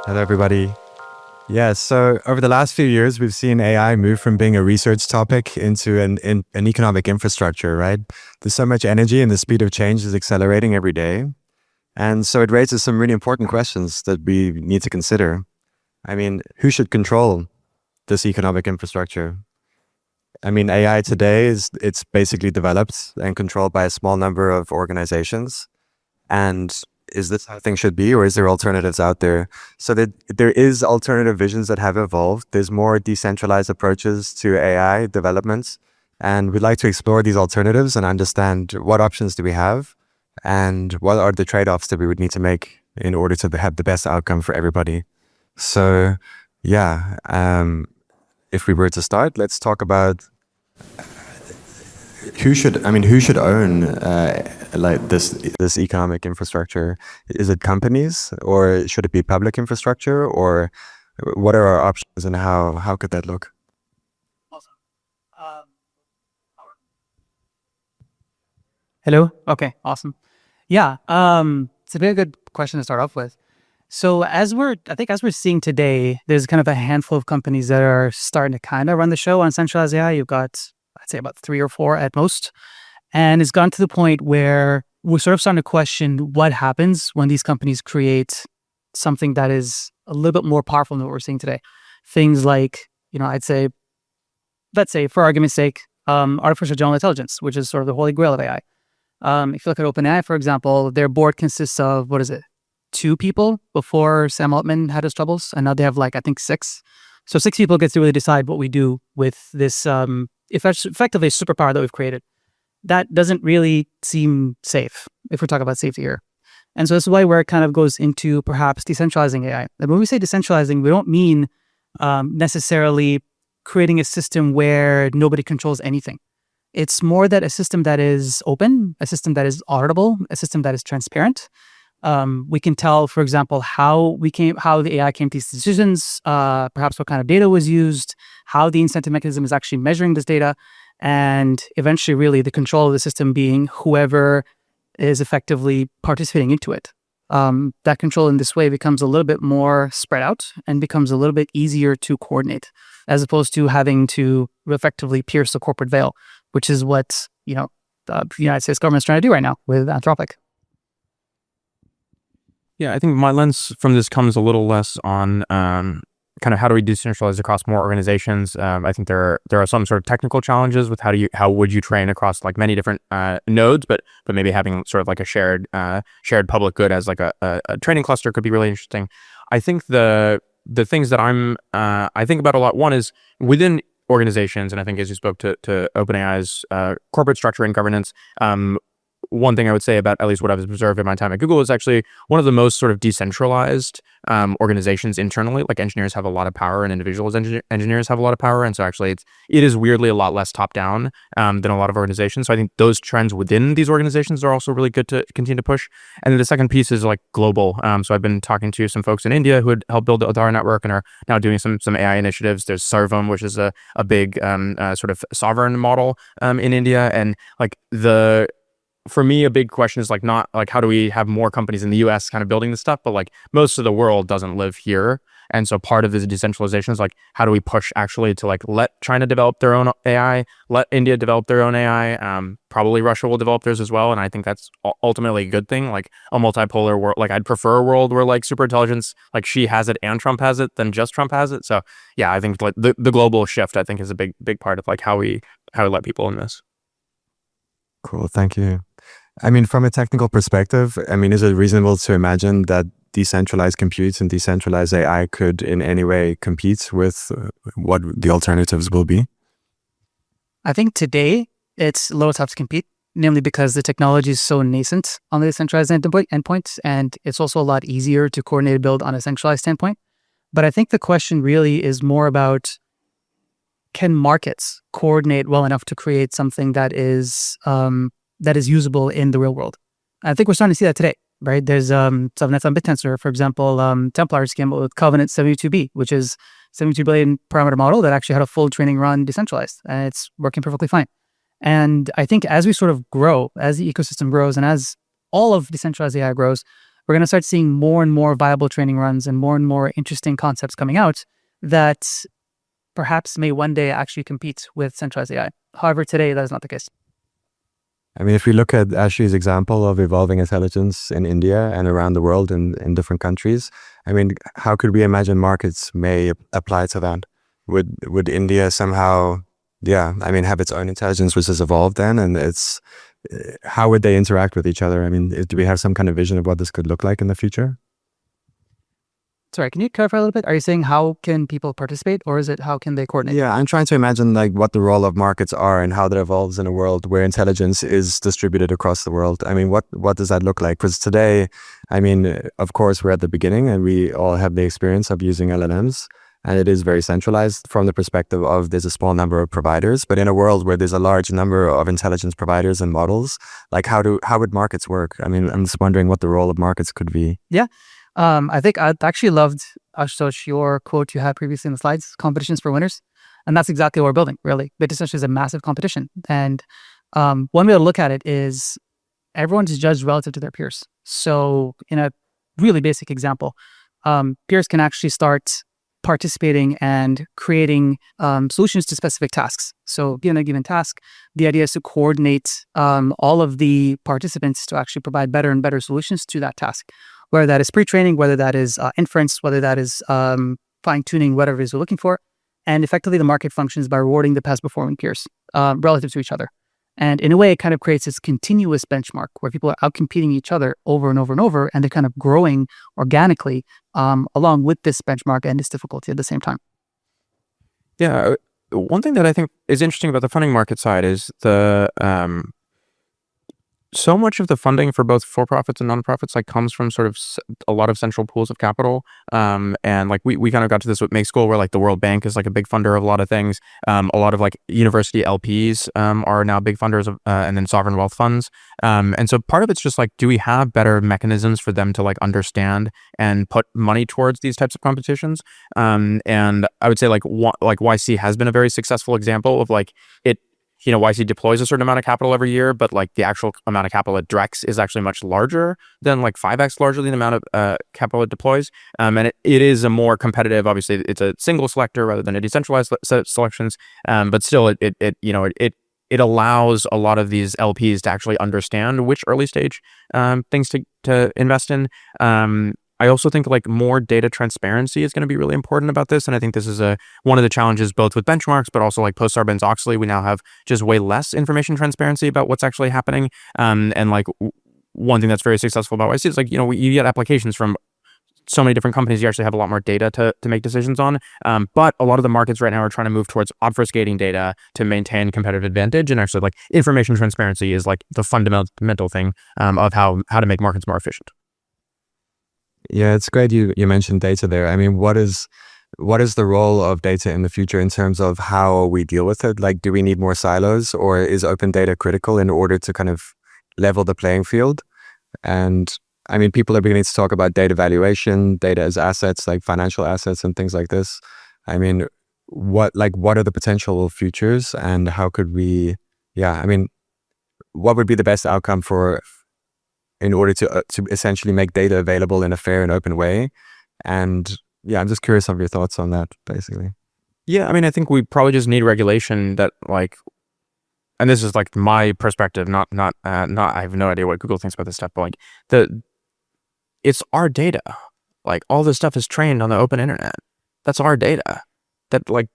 Hello, everybody. Yeah, so over the last few years, we've seen AI move from being a research topic into an economic infrastructure, right? There's so much energy and the speed of change is accelerating every day. And so it raises some really important questions that we need to consider. I mean, who should control this economic infrastructure? I mean, AI today it's basically developed and controlled by a small number of organizations. And is this how things should be, or is there alternatives out there? So that there is alternative visions that have evolved. There's more decentralized approaches to AI developments, and we'd like to explore these alternatives and understand what options do we have, and what are the trade-offs that we would need to make in order to have the best outcome for everybody. So, yeah, if we were to start, let's talk about who should own like this economic infrastructure? Is it companies, or should it be public infrastructure, or what are our options, and how could that look? Awesome. Hello. Okay. Awesome. Yeah. It's a very good question to start off with. So I think as we're seeing today, there's kind of a handful of companies that are starting to kind of run the show on centralized AI. You've got, I'd say, about 3 or 4 at most. And it's gone to the point where we're sort of starting to question what happens when these companies create something that is a little bit more powerful than what we're seeing today. Things like, let's say, for argument's sake, artificial general intelligence, which is sort of the holy grail of AI. If you look at OpenAI, for example, their board consists of, 2 people before Sam Altman had his troubles. And now they have, I think 6. So 6 people get to really decide what we do with this effectively superpower that we've created. That doesn't really seem safe if we're talking about safety here. And so this is where it kind of goes into perhaps decentralizing AI. And when we say decentralizing, we don't mean necessarily creating a system where nobody controls anything. It's more that a system that is open, a system that is auditable, a system that is transparent. We can tell, for example, how the AI came to these decisions, perhaps what kind of data was used, how the incentive mechanism is actually measuring this data, and eventually really the control of the system being whoever is effectively participating into it. That control in this way becomes a little bit more spread out and becomes a little bit easier to coordinate, as opposed to having to effectively pierce the corporate veil, which is what the United States government is trying to do right now with Anthropic. Yeah, I think my lens from this comes a little less on kind of how do we decentralize across more organizations. I think there are some sort of technical challenges with how would you train across many different nodes, but maybe having sort of a shared public good as a training cluster could be really interesting. I think the things that I think about a lot, one is within organizations, and I think as you spoke to OpenAI's corporate structure and governance, one thing I would say about at least what I've observed in my time at Google is actually one of the most sort of decentralized organizations internally. Engineers have a lot of power, and individuals engineers have a lot of power, and so actually it is weirdly a lot less top down than a lot of organizations. So I think those trends within these organizations are also really good to continue to push. And then the second piece is global. So I've been talking to some folks in India who had helped build the Adara network and are now doing some AI initiatives. There's Sarvam, which is a big sort of sovereign model in India, and for me, a big question is not how do we have more companies in the US kind of building this stuff, but most of the world doesn't live here. And so part of this decentralization is how do we push actually to let China develop their own AI, let India develop their own AI, probably Russia will develop theirs as well. And I think that's ultimately a good thing, a multipolar world. I'd prefer a world where superintelligence, she has it and Trump has it than just Trump has it. So yeah, I think the global shift, I think, is a big part of how we let people in this. Cool, thank you. I mean, from a technical perspective, is it reasonable to imagine that decentralized compute and decentralized AI could in any way compete with what the alternatives will be? I think today it's a little tough to compete, namely because the technology is so nascent on the decentralized endpoint, and it's also a lot easier to coordinate a build on a centralized standpoint. But I think the question really is more about, can markets coordinate well enough to create something that is usable in the real world? I think we're starting to see that today, right? There's subnets on Bittensor, for example. Templars came up with Covenant 72B, which is 72 billion parameter model that actually had a full training run decentralized, and it's working perfectly fine. And I think as we sort of grow, as the ecosystem grows, and as all of decentralized AI grows, we're going to start seeing more and more viable training runs and more interesting concepts coming out that perhaps may one day actually compete with centralized AI. However, today that is not the case. I mean, if we look at Ashley's example of evolving intelligence in India and around the world in different countries, I mean, how could we imagine markets may apply to that? Would India somehow, have its own intelligence which has evolved then, and how would they interact with each other? I mean, do we have some kind of vision of what this could look like in the future? Sorry, can you clarify a little bit? Are you saying how can people participate, or is it how can they coordinate? Yeah, I'm trying to imagine like what the role of markets are and how that evolves in a world where intelligence is distributed across the world. I mean, what does that look like? Because today, I mean, of course, we're at the beginning and we all have the experience of using LLMs, and it is very centralized from the perspective of there's a small number of providers. But in a world where there's a large number of intelligence providers and models, like how would markets work? I mean, I'm just wondering what the role of markets could be. Yeah. I think I actually loved, Ashutosh, your quote you had previously in the slides, competitions for winners. And that's exactly what we're building, really. Bittensor is a massive competition. And one way to look at it is everyone's judged relative to their peers. So in a really basic example, peers can actually start participating and creating solutions to specific tasks. So given a given task, the idea is to coordinate all of the participants to actually provide better and better solutions to that task, whether that is pre-training, whether that is inference, whether that is fine-tuning, whatever it is you're looking for. And effectively, the market functions by rewarding the best-performing peers relative to each other. And in a way, it kind of creates this continuous benchmark where people are out-competing each other over and over and over, and they're kind of growing organically along with this benchmark and this difficulty at the same time. Yeah, one thing that I think is interesting about the funding market side is so much of the funding for both for-profits and nonprofits like comes from sort of a lot of central pools of capital. And like we kind of got to this with Make School, where like the World Bank is like a big funder of a lot of things. A lot of like university LPs are now big funders of, and then sovereign wealth funds. And so part of it's just like, do we have better mechanisms for them to like understand and put money towards these types of competitions? And I would say like YC has been a very successful example of like YC deploys a certain amount of capital every year, but like the actual amount of capital it directs is actually much larger than like 5x larger than the amount of capital it deploys. And it is a more competitive, obviously it's a single selector rather than a decentralized set of selections. But still it allows a lot of these LPs to actually understand which early stage things to invest in. I also think like more data transparency is going to be really important about this. And I think this is one of the challenges both with benchmarks, but also like post Sarbanes-Oxley, we now have just way less information transparency about what's actually happening. And like one thing that's very successful about YC is like, you get applications from so many different companies, you actually have a lot more data to make decisions on. But a lot of the markets right now are trying to move towards obfuscating data to maintain competitive advantage. And actually like information transparency is like the fundamental thing of how to make markets more efficient. Yeah, it's great you mentioned data there. I mean, what is the role of data in the future in terms of how we deal with it? Like, do we need more silos, or is open data critical in order to kind of level the playing field? And I mean, people are beginning to talk about data valuation, data as assets, like financial assets and things like this. I mean, what are the potential futures, and how could we, what would be the best outcome in order to essentially make data available in a fair and open way? And yeah, I'm just curious of your thoughts on that, basically. Yeah, I mean, I think we probably just need regulation that like, and this is like my perspective, not I have no idea what Google thinks about this stuff, but like it's our data. Like all this stuff is trained on the open internet. That's our data. That like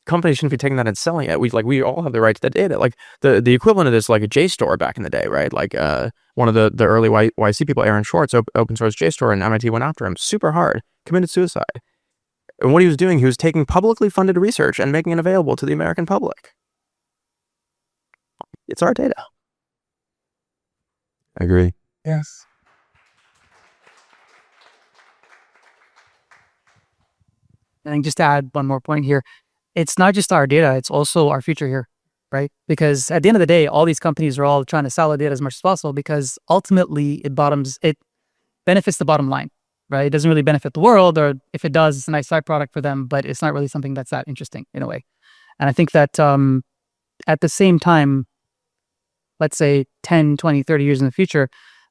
companies shouldn't be taking that and selling it. We all have the right to the data. Like the equivalent of this, like a JSTOR back in the day, right? Like one of the early YC people, Aaron Schwartz, open source JSTOR, and MIT went after him super hard, committed suicide. And what he was doing, he was taking publicly funded research and making it available to the American public. It's our data. I agree. Yes. And just to add one more point here, it's not just our data, it's also our future here, right? Because at the end of the day, all these companies are all trying to sell the data as much as possible because ultimately it benefits the bottom line, right? It doesn't really benefit the world, or if it does, it's a nice side product for them, but it's not really something that's that interesting in a way. And I think that at the same time, let's say 10, 20, 30 years in the future,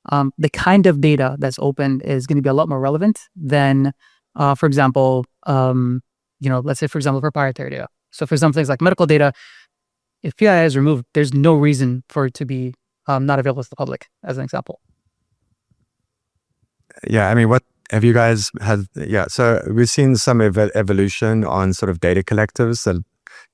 the kind of data that's open is going to be a lot more relevant than, for example, let's say, for example, proprietary data. So for some things like medical data, if PII is removed, there's no reason for it to be not available to the public, as an example. Yeah, I mean, what have you guys had? Yeah, so we've seen some evolution on sort of data collectives that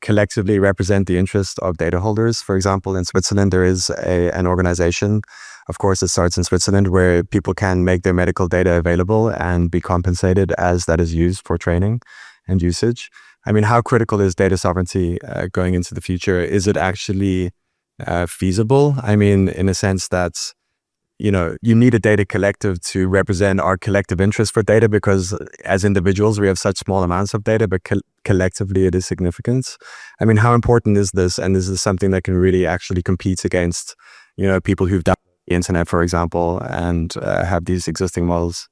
collectively represent the interest of data holders. For example, in Switzerland, there is an organization, of course, it starts in Switzerland, where people can make their medical data available and be compensated as that is used for training and usage. I mean, how critical is data sovereignty going into the future? Is it actually feasible? I mean, in a sense that, you need a data collective to represent our collective interest for data, because as individuals, we have such small amounts of data, but collectively it is significant. I mean, how important is this? And is this something that can really actually compete against, people who've done the internet, for example, and have these existing models?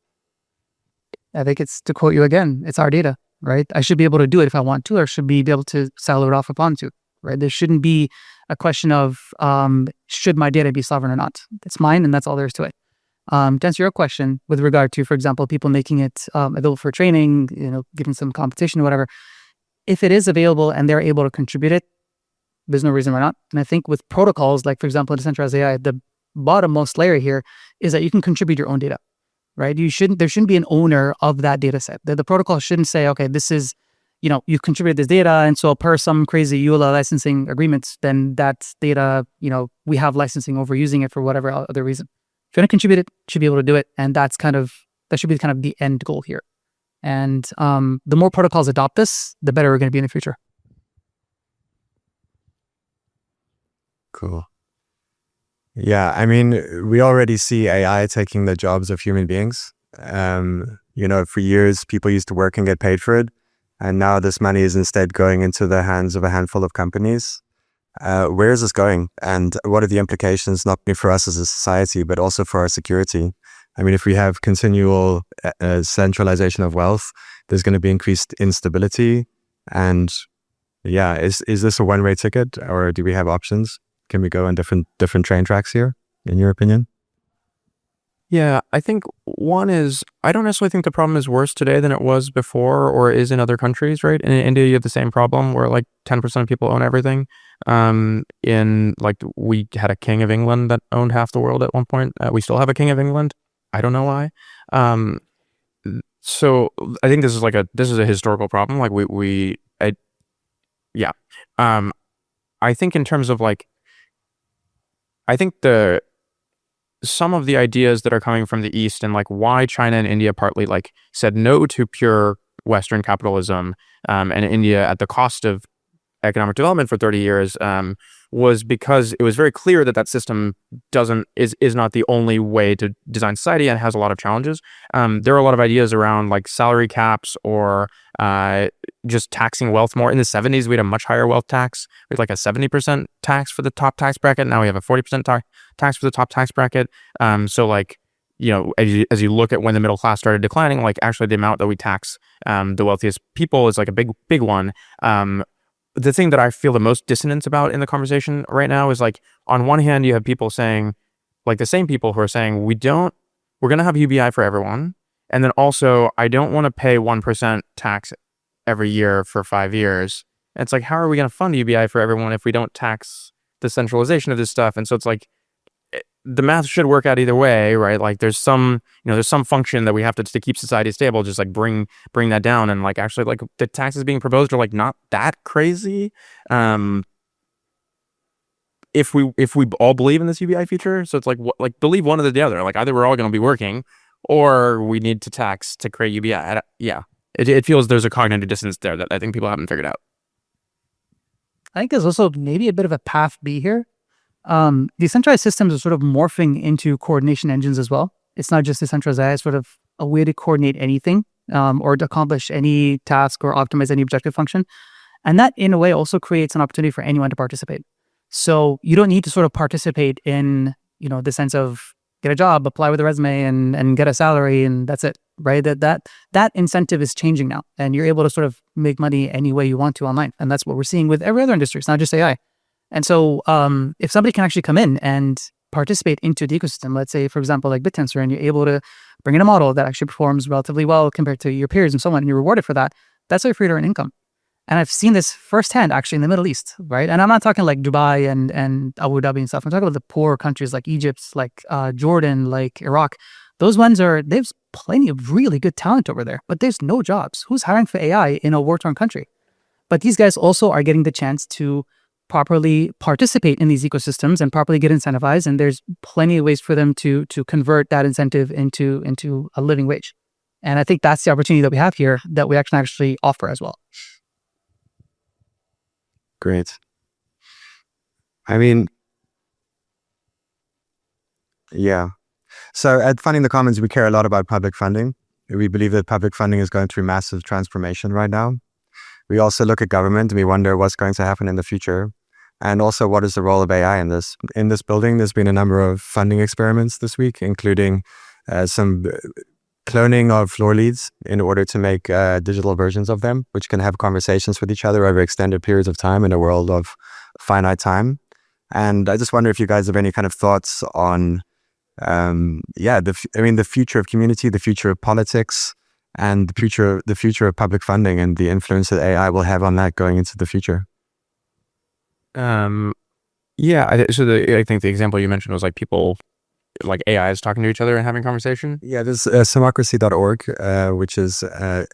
I think it's, to quote you again, it's our data, right? I should be able to do it if I want to, or should be able to sell it off if I want to, right? There shouldn't be a question of should my data be sovereign or not. It's mine, and that's all there is to it. To answer your question with regard to, for example, people making it available for training, giving some competition or whatever, if it is available and they're able to contribute it, there's no reason why not. And I think with protocols like, for example, decentralized AI, the bottommost layer here is that you can contribute your own data, right? There shouldn't be an owner of that data set. The protocol shouldn't say, okay, this is, you've contributed this data, and so per some crazy EULA licensing agreements, then that data, we have licensing over using it for whatever other reason. If you want to contribute it, you should be able to do it, and that should be kind of the end goal here. And the more protocols adopt this, the better we're going to be in the future. Cool. Yeah, I mean, we already see AI taking the jobs of human beings. For years, people used to work and get paid for it. And now this money is instead going into the hands of a handful of companies. Where is this going? And what are the implications, not only for us as a society, but also for our security? I mean, if we have continual centralization of wealth, there's going to be increased instability. And yeah, is this a one-way ticket, or do we have options? Can we go on different train tracks here, in your opinion? Yeah, I think one is, I don't necessarily think the problem is worse today than it was before or is in other countries, right? In India, you have the same problem where like 10% of people own everything. We had a king of England that owned half the world at one point. We still have a king of England. I don't know why. So I think this is a historical problem. I think in terms of some of the ideas that are coming from the East and why China and India partly said no to pure Western capitalism and India at the cost of economic development for 30 years was because it was very clear that system is not the only way to design society and has a lot of challenges. There are a lot of ideas around salary caps or just taxing wealth more. In the 70s, we had a much higher wealth tax. We had a 70% tax for the top tax bracket. Now we have a 40% tax for the top tax bracket. As you look at when the middle class started declining, actually the amount that we tax the wealthiest people is a big one. The thing that I feel the most dissonance about in the conversation right now is on one hand, you have people saying, the same people who are saying, we're going to have UBI for everyone. And then also, I don't want to pay 1% tax every year for 5 years. And it's how are we going to fund UBI for everyone if we don't tax the centralization of this stuff? And so it's the math should work out either way, right? There's some function that we have to keep society stable, just bring that down. And actually the taxes being proposed are not that crazy. If we all believe in this UBI future, so it's believe one or the other. Either we're all going to be working, or we need to tax to create UBI. It feels there's a cognitive dissonance there that I think people haven't figured out. I think there's also maybe a bit of a path B here. Decentralized systems are sort of morphing into coordination engines as well. It's not just decentralized AI, it's sort of a way to coordinate anything or to accomplish any task or optimize any objective function. And that in a way also creates an opportunity for anyone to participate. So you don't need to sort of participate in, the sense of get a job, apply with a resume and get a salary and that's it, right? That incentive is changing now, and you're able to sort of make money any way you want to online. And that's what we're seeing with every other industry. It's not just AI. And so if somebody can actually come in and participate into the ecosystem, let's say, for example, like Bittensor, and you're able to bring in a model that actually performs relatively well compared to your peers and so on, and you're rewarded for that, that's how you're free to earn income. And I've seen this firsthand actually in the Middle East, right? And I'm not talking like Dubai and Abu Dhabi and stuff. I'm talking about the poor countries like Egypt, like Jordan, like Iraq. Those ones there's plenty of really good talent over there, but there's no jobs. Who's hiring for AI in a war-torn country? But these guys also are getting the chance to properly participate in these ecosystems and properly get incentivized. And there's plenty of ways for them to convert that incentive into a living wage. And I think that's the opportunity that we have here that we actually offer as well. Great. I mean, yeah. So at Funding the Commons, we care a lot about public funding. We believe that public funding is going through massive transformation right now. We also look at government and we wonder what's going to happen in the future. And also, what is the role of AI in this? In this building, there's been a number of funding experiments this week, including some cloning of floor leads in order to make digital versions of them, which can have conversations with each other over extended periods of time in a world of finite time. And I just wonder if you guys have any kind of thoughts on, the future of community, the future of politics, and the future of public funding, and the influence that AI will have on that going into the future. I think the example you mentioned was like people, like AI is talking to each other and having conversation. Yeah, there's democracy.org, which is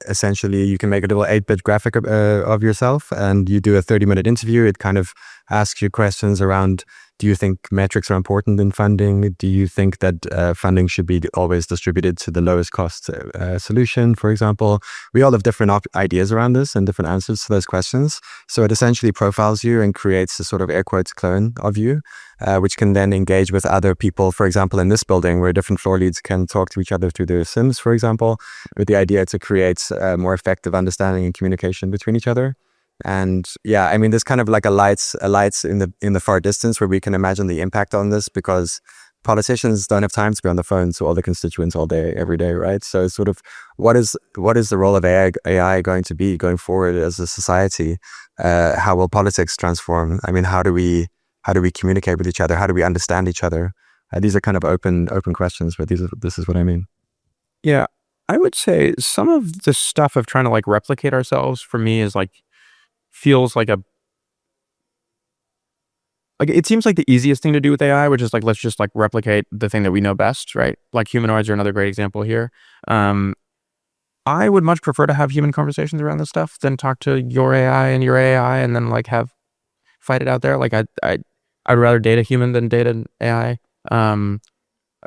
essentially you can make a little 8-bit graphic of yourself, and you do a 30-minute interview. It kind of asks you questions around, do you think metrics are important in funding? Do you think that funding should be always distributed to the lowest cost solution, for example? We all have different ideas around this and different answers to those questions. So it essentially profiles you and creates a sort of air quotes clone of you, which can then engage with other people. For example, in this building where different floor leads can talk to each other through their Sims, for example, with the idea to create more effective understanding and communication between each other. And yeah, I mean, there's kind of like a lights in the far distance where we can imagine the impact on this, because politicians don't have time to be on the phone to all the constituents all day, every day, right? So it's sort of, what is the role of AI going to be going forward as a society? How will politics transform? I mean, how do we communicate with each other? How do we understand each other? These are kind of open questions, but this is what I mean. Yeah, I would say some of the stuff of trying to like replicate ourselves for me is like, feels like it seems like the easiest thing to do with AI, which is like, let's just like replicate the thing that we know best, right? Like humanoids are another great example here. I would much prefer to have human conversations around this stuff than talk to your AI and then like have fight it out there. Like I'd rather date a human than date an AI.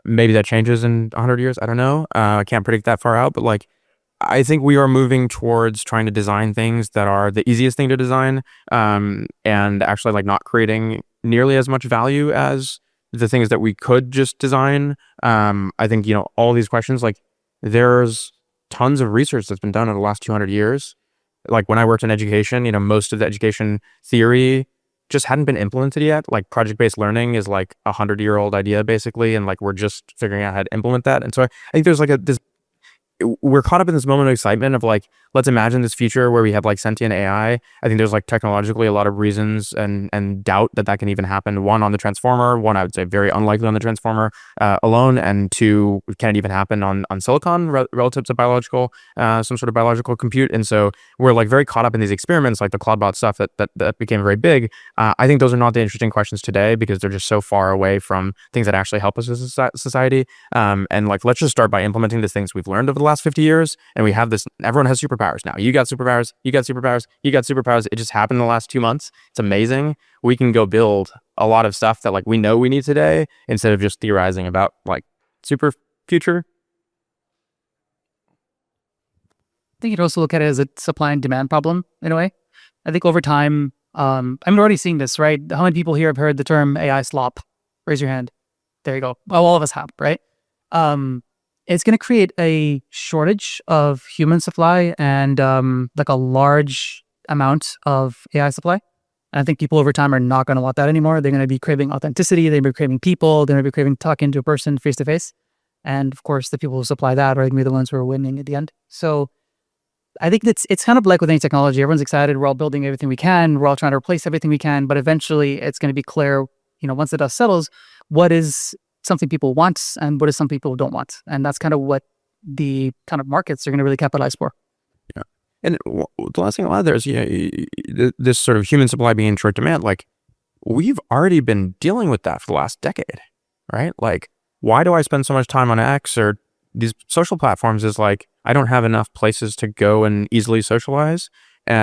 Maybe that changes in 100 years. I don't know. I can't predict that far out, but like, I think we are moving towards trying to design things that are the easiest thing to design, and actually like not creating nearly as much value as the things that we could just design. I think, all these questions, like there's tons of research that's been done in the last 200 years. Like when I worked in education, most of the education theory just hadn't been implemented yet. Like project-based learning is like 100-year-old idea basically, and like we're just figuring out how to implement that. And so I think there's like we're caught up in this moment of excitement of like, let's imagine this future where we have like sentient AI. I think there's like technologically a lot of reasons and doubt that can even happen. One, on the transformer. One, I would say very unlikely on the transformer alone. And two, can it even happen on silicon relative to biological, some sort of biological compute? And so we're like very caught up in these experiments, like the Claudebot stuff that became very big. I think those are not the interesting questions today because they're just so far away from things that actually help us as a society. And like, let's just start by implementing the things we've learned over the last 50 years. And we have this, everyone has superpowers now. You got superpowers, you got superpowers, you got superpowers. It just happened in the last 2 months. It's amazing. We can go build a lot of stuff that like we know we need today instead of just theorizing about like super future. I think you'd also look at it as a supply and demand problem in a way. I think over time, I'm already seeing this, right? How many people here have heard the term AI slop? Raise your hand. There you go. Well, all of us have, right? It's going to create a shortage of human supply and like a large amount of AI supply. And I think people over time are not going to want that anymore. They're going to be craving authenticity. They're going to be craving people. They're going to be craving talking to a person face to face. And of course, the people who supply that are going to be the ones who are winning at the end. So I think it's kind of like with any technology. Everyone's excited. We're all building everything we can. We're all trying to replace everything we can. But eventually, it's going to be clear, once the dust settles, what is something people want and what is something people don't want. And that's kind of what the kind of markets are going to really capitalize for. Yeah. And the last thing I'll add there is, this sort of human supply being in short demand, like we've already been dealing with that for the last decade, right? Like, why do I spend so much time on X or these social platforms? Is like, I don't have enough places to go and easily socialize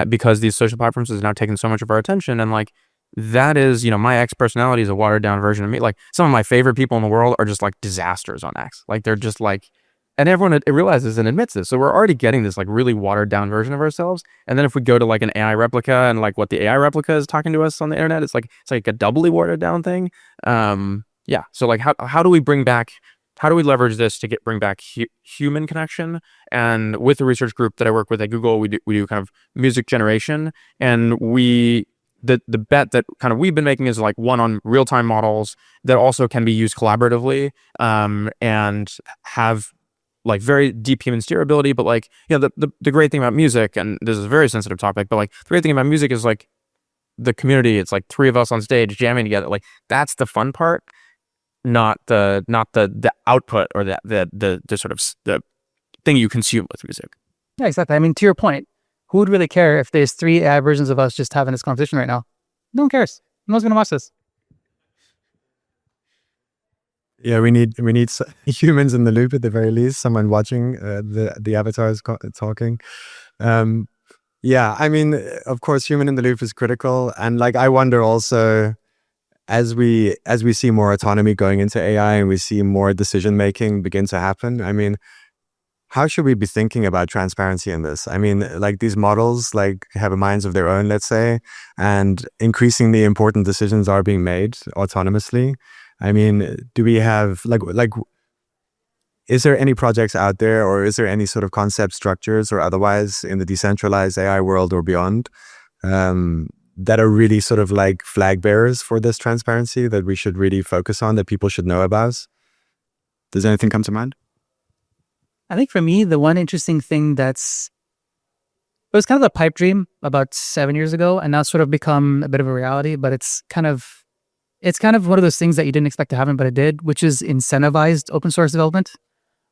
because these social platforms is now taking so much of our attention. And like, that is, my X personality is a watered down version of me. Like some of my favorite people in the world are just like disasters on X. Like they're just like, and everyone realizes and admits this. So we're already getting this like really watered down version of ourselves. And then if we go to like an AI replica and like what the AI replica is talking to us on the internet, it's like a doubly watered down thing. Yeah. So like how do we leverage this to bring back human connection? And with the research group that I work with at Google, we do kind of music generation, and the bet that kind of we've been making is like one on real-time models that also can be used collaboratively, and have like very deep human steerability. But like, the great thing about music, and this is a very sensitive topic, but like the great thing about music is like the community. It's like three of us on stage jamming together. Like that's the fun part, not the output or the sort of the thing you consume with music. Yeah, exactly. I mean, to your point, who would really care if there's 3 AI versions of us just having this conversation right now? No one cares. No one's going to watch this. Yeah, we need humans in the loop at the very least. Someone watching the avatars talking. Yeah, I mean, of course, human in the loop is critical, and like I wonder also, as we see more autonomy going into AI and we see more decision making begin to happen. I mean, how should we be thinking about transparency in this? I mean, like these models like have minds of their own, let's say, and increasingly important decisions are being made autonomously. I mean, do we have like is there any projects out there, or is there any sort of concept structures or otherwise in the decentralized AI world or beyond that are really sort of like flag bearers for this transparency that we should really focus on, that people should know about? Does anything come to mind? I think for me, the one interesting thing it was kind of a pipe dream about 7 years ago, and now it's sort of become a bit of a reality, but it's kind of one of those things that you didn't expect to happen, but it did, which is incentivized open source development,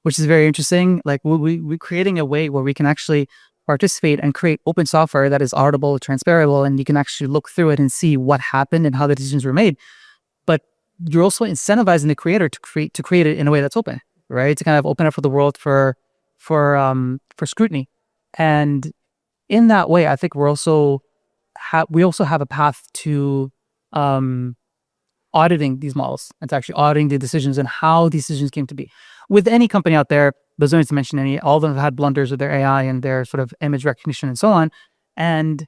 which is very interesting. Like we're creating a way where we can actually participate and create open software that is auditable, transferable, and you can actually look through it and see what happened and how the decisions were made. But you're also incentivizing the creator to create it in a way that's open, right? To kind of open up for the world for scrutiny. And in that way, I think we also have a path to auditing these models and to actually auditing the decisions and how these decisions came to be. With any company out there, there's no need to mention any, all of them have had blunders with their AI and their sort of image recognition and so on. And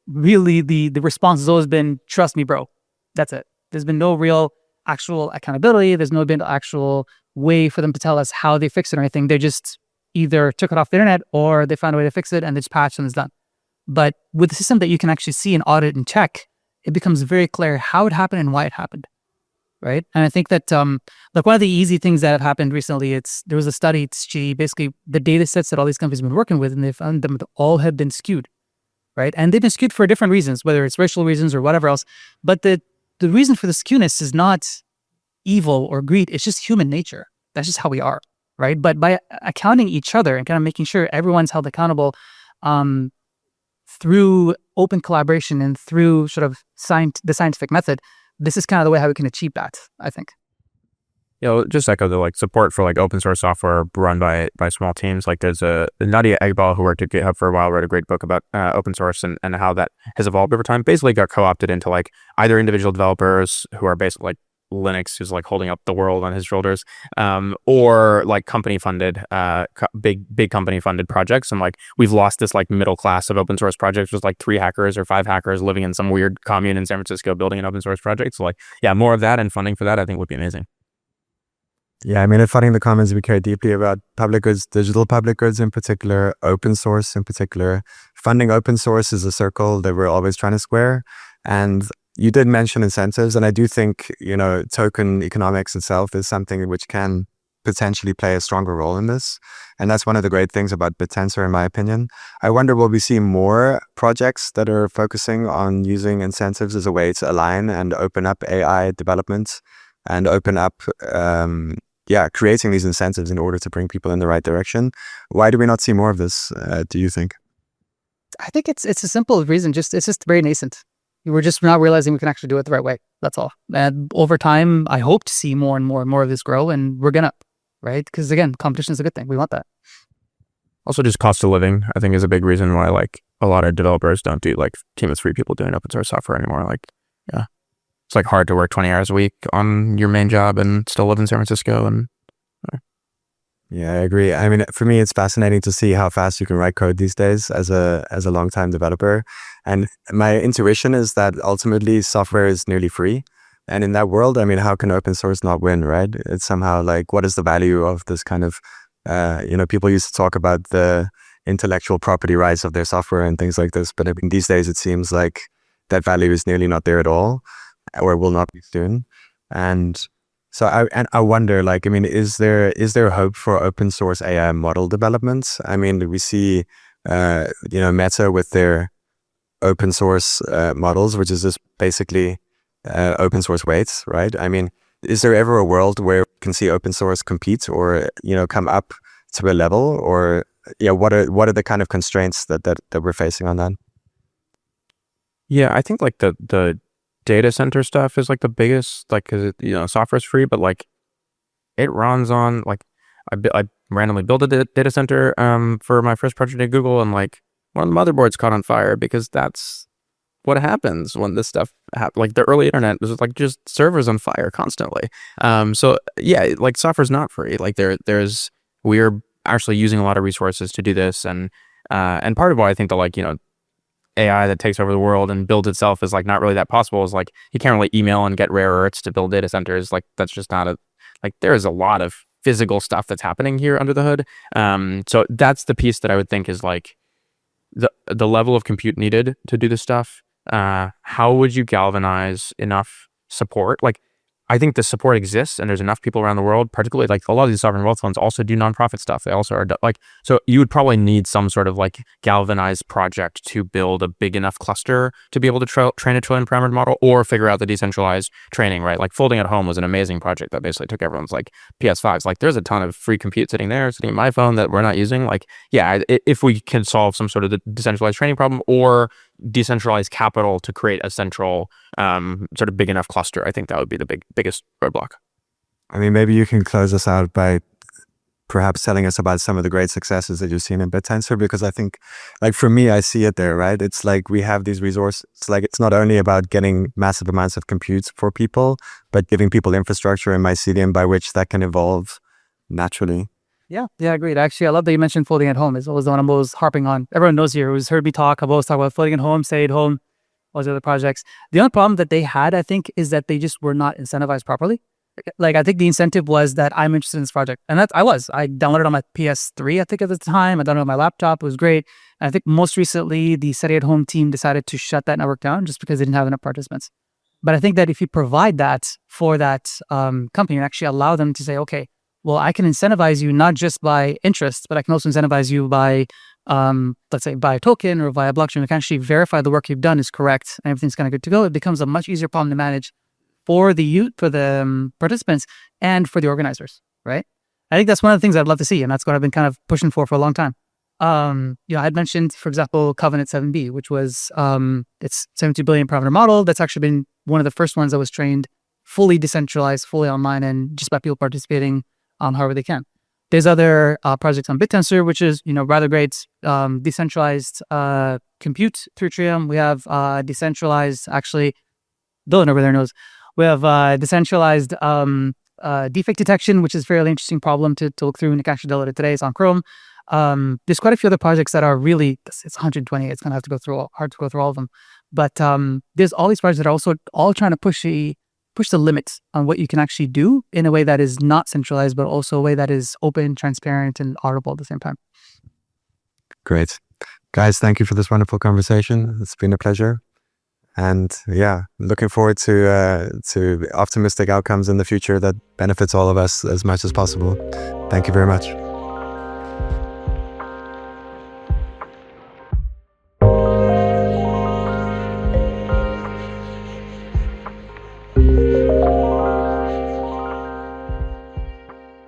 really the response has always been, trust me, bro. That's it. There's been no real actual accountability. There's no been actual way for them to tell us how they fix it or anything. They just either took it off the internet or they found a way to fix it and they just patched and it's done. But with the system that you can actually see and audit and check, it becomes very clear how it happened and why it happened, right? And I think that like one of the easy things that have happened recently, there was a study, basically the data sets that all these companies have been working with, and they found them all have been skewed, right? And they've been skewed for different reasons, whether it's racial reasons or whatever else. But the reason for the skewness is not evil or greed, it's just human nature. That's just how we are, right? But by accounting each other and kind of making sure everyone's held accountable through open collaboration and through sort of the scientific method, this is kind of the way how we can achieve that, I think. Just echo the like support for like open source software run by small teams. Like there's Nadia Egbal, who worked at GitHub for a while, wrote a great book about open source and how that has evolved over time. Basically got co-opted into like either individual developers who are basically like Linux, who's like holding up the world on his shoulders, or like company funded, big company funded projects. And like we've lost this like middle class of open source projects with like 3 hackers or 5 hackers living in some weird commune in San Francisco building an open source project. So like, yeah, more of that and funding for that I think would be amazing. Yeah, I mean, in funding the commons, we care deeply about public goods, digital public goods in particular, open source in particular. Funding open source is a circle that we're always trying to square. And you did mention incentives, and I do think, token economics itself is something which can potentially play a stronger role in this. And that's one of the great things about Bittensor, in my opinion. I wonder, will we see more projects that are focusing on using incentives as a way to align and open up AI development and open up, creating these incentives in order to bring people in the right direction. Why do we not see more of this, do you think? I think it's a simple reason. It's just very nascent. We're just not realizing we can actually do it the right way. That's all. And over time, I hope to see more and more and more of this grow, and we're gonna, right? Because again, competition is a good thing. We want that. Also, just cost of living, I think, is a big reason why like a lot of developers don't do like team of 3 people doing open source software anymore. Like, yeah, it's like hard to work 20 hours a week on your main job and still live in San Francisco. And yeah, I agree. I mean, for me, it's fascinating to see how fast you can write code these days as a longtime developer. And my intuition is that ultimately software is nearly free. And in that world, I mean, how can open source not win, right? It's somehow like, what is the value of this kind of, people used to talk about the intellectual property rights of their software and things like this. But I mean, these days, it seems like that value is nearly not there at all, or will not be soon. And so I wonder, like, I mean, is there hope for open source AI model developments? I mean, we see, Meta with their open source models, which is just basically open source weights, right? I mean, is there ever a world where we can see open source compete or, come up to a level, or what are the kind of constraints that we're facing on that? yeah, I think like the data center stuff is like the biggest, like, because software is free, but like it runs on like I randomly built a data center for my first project at Google, and like one of the motherboards caught on fire because that's what happens when this stuff happens. Like the early internet was like just servers on fire constantly. So yeah, like software's not free. Like we're actually using a lot of resources to do this, and part of why I think that like AI that takes over the world and builds itself is like not really that possible. Is like you can't really email and get rare earths to build data centers. Like that's just not there is a lot of physical stuff that's happening here under the hood. So that's the piece that I would think is like the level of compute needed to do this stuff. How would you galvanize enough support? Like, I think the support exists and there's enough people around the world, particularly like a lot of these sovereign wealth funds also do nonprofit stuff. They also are like, so you would probably need some sort of like galvanized project to build a big enough cluster to be able to train a trillion parameter model or figure out the decentralized training, right? Like folding at home was an amazing project that basically took everyone's like PS5s. Like there's a ton of free compute sitting in my phone that we're not using. Like, yeah, if we can solve some sort of the decentralized training problem or decentralized capital to create a central sort of big enough cluster, I think that would be the biggest roadblock. I mean, maybe you can close us out by perhaps telling us about some of the great successes that you've seen in Bittensor, because I think, like for me, I see it there, right? It's like we have these resources. It's like it's not only about getting massive amounts of compute for people, but giving people infrastructure and mycelium by which that can evolve naturally. Yeah, agreed. Actually, I love that you mentioned folding at home. It's always the one I'm always harping on. Everyone knows here who's heard me talk. I've always talked about floating at home, stay at home, all these other projects. The only problem that they had, I think, is that they just were not incentivized properly. Like, I think the incentive was that I'm interested in this project. And I downloaded it on my PS3, I think at the time. I downloaded it on my laptop. It was great. And I think most recently, the Study at Home team decided to shut that network down just because they didn't have enough participants. But I think that if you provide that for that company and actually allow them to say, okay, well, I can incentivize you not just by interest, but I can also incentivize you by, let's say, by a token or via blockchain. We can actually verify the work you've done is correct and everything's kind of good to go. It becomes a much easier problem to manage for the participants and for the organizers, right? I think that's one of the things I'd love to see, and that's what I've been kind of pushing for a long time. I'd mentioned, for example, Covenant 7B, which was it's 72 billion parameter model. That's actually been one of the first ones that was trained fully decentralized, fully online, and just by people participating however they can. There's other projects on Bittensor, which is rather great decentralized compute through Trium. We have decentralized, actually, Dylan over there knows. We have decentralized defect detection, which is a fairly interesting problem to look through, and you can actually download it today. It's on Chrome. There's quite a few other projects that are really, it's 120. It's gonna have to go through hard to go through all of them. But there's all these projects that are also all trying to push the limits on what you can actually do in a way that is not centralized, but also a way that is open, transparent, and audible at the same time. Great. Guys, thank you for this wonderful conversation. It's been a pleasure. And yeah, looking forward to optimistic outcomes in the future that benefits all of us as much as possible. Thank you very much.